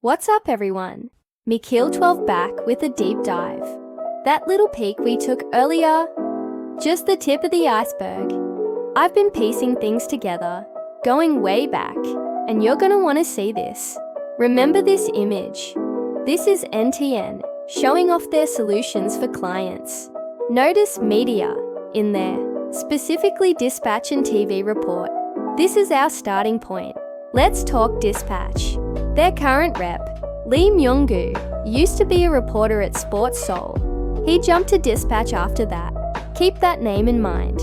What's up everyone? Mikil12 back with a deep dive. That little peek we took earlier, just the tip of the iceberg. I've been piecing things together, going way back, and you're gonna wanna see this. Remember this image? This is NTN, showing off their solutions for clients. Notice media in there, specifically Dispatch and TV Report. This is our starting point. Let's talk Dispatch. Their current rep, Lee Myung-gu, used to be a reporter at Sports Seoul. He jumped to Dispatch after that. Keep that name in mind.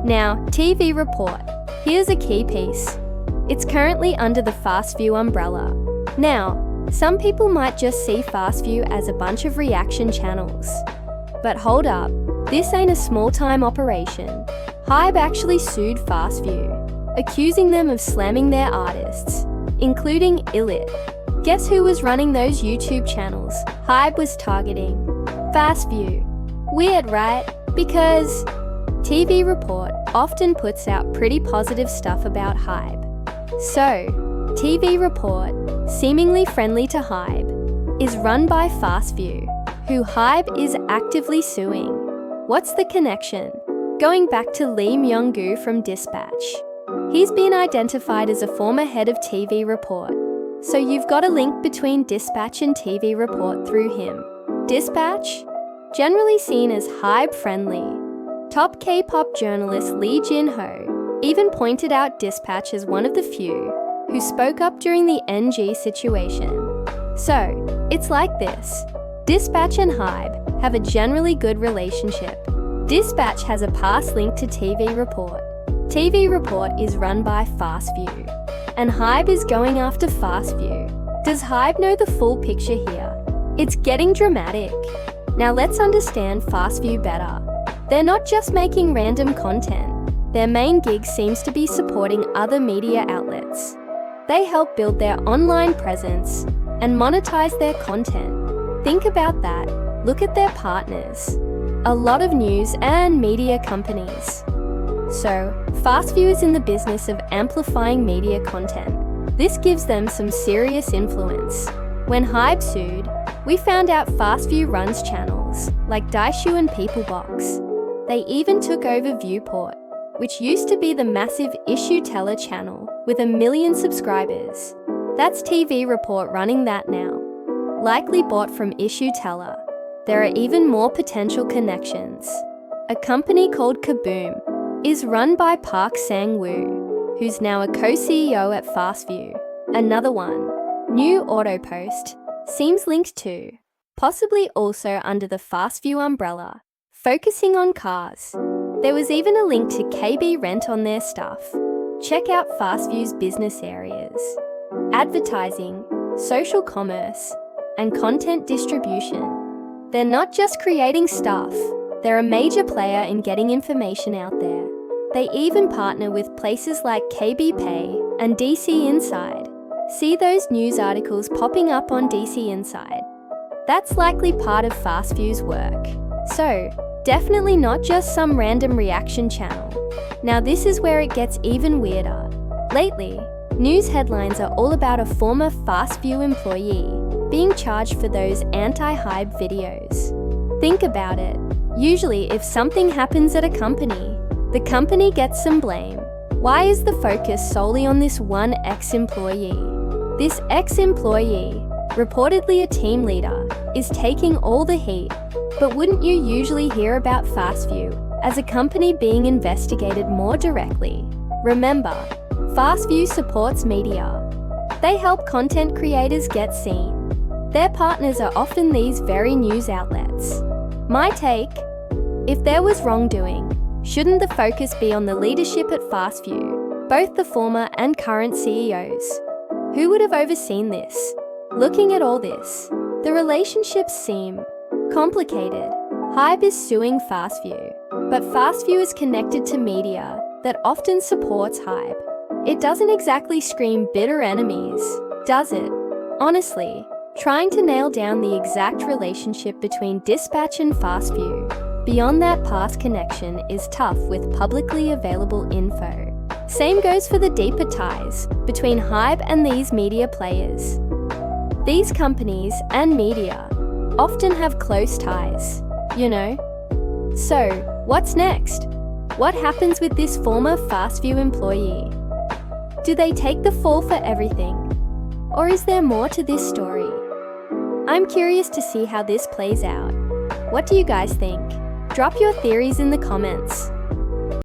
Now, TV Report. Here's a key piece. It's currently under the Fastview umbrella. Now, some people might just see Fastview as a bunch of reaction channels. But hold up, this ain't a small-time operation. Hybe actually sued Fastview, accusing them of slamming their artists, including Illit. Guess who was running those YouTube channels Hybe was targeting? Fastview. Weird, right? Because TV Report often puts out pretty positive stuff about Hybe. So, TV Report, seemingly friendly to Hybe, is run by Fastview, who Hybe is actively suing. What's the connection? Going back to Lee Myung-gu from Dispatch. He's been identified as a former head of TV Report, so you've got a link between Dispatch and TV Report through him. Dispatch? Generally seen as Hybe-friendly. Top K-pop journalist Lee Jin-ho even pointed out Dispatch as one of the few who spoke up during the NG situation. So, it's like this. Dispatch and Hybe have a generally good relationship. Dispatch has a past link to TV Report. TV Report is run by Fastview, and Hybe is going after Fastview. Does Hybe know the full picture here? It's getting dramatic. Now let's understand Fastview better. They're not just making random content. Their main gig seems to be supporting other media outlets. They help build their online presence and monetize their content. Think about that. Look at their partners. A lot of news and media companies. So, Fastview is in the business of amplifying media content. This gives them some serious influence. When Hybe sued, we found out Fastview runs channels like Daishu and Peoplebox. They even took over Viewport, which used to be the massive Issue Teller channel with 1 million subscribers. That's TV Report running that now. Likely bought from Issue Teller. There are even more potential connections. A company called Kaboom is run by Park Sang-woo, who's now a co-CEO at Fastview. Another one, New Autopost, seems linked to, possibly also under the Fastview umbrella, focusing on cars. There was even a link to KB Rent on their stuff. Check out Fastview's business areas: advertising, social commerce, and content distribution. They're not just creating stuff, they're a major player in getting information out there. They even partner with places like KB Pay and DC Inside. See those news articles popping up on DC Inside? That's likely part of Fastview's work. So, definitely not just some random reaction channel. Now this is where it gets even weirder. Lately, news headlines are all about a former Fastview employee being charged for those anti-Hybe videos. Think about it. Usually if something happens at a company, the company gets some blame. Why is the focus solely on this one ex-employee? This ex-employee, reportedly a team leader, is taking all the heat. But wouldn't you usually hear about Fastview as a company being investigated more directly? Remember, Fastview supports media. They help content creators get seen. Their partners are often these very news outlets. My take: if there was wrongdoing, shouldn't the focus be on the leadership at Fastview, both the former and current CEOs? Who would have overseen this? Looking at all this, the relationships seem complicated. Hybe is suing Fastview, but Fastview is connected to media that often supports Hybe. It doesn't exactly scream bitter enemies, does it? Honestly, trying to nail down the exact relationship between Dispatch and Fastview beyond that past connection is tough with publicly available info. Same goes for the deeper ties between Hybe and these media players. These companies and media often have close ties, you know? So, what's next? What happens with this former Fastview employee? Do they take the fall for everything? Or is there more to this story? I'm curious to see how this plays out. What do you guys think? Drop your theories in the comments.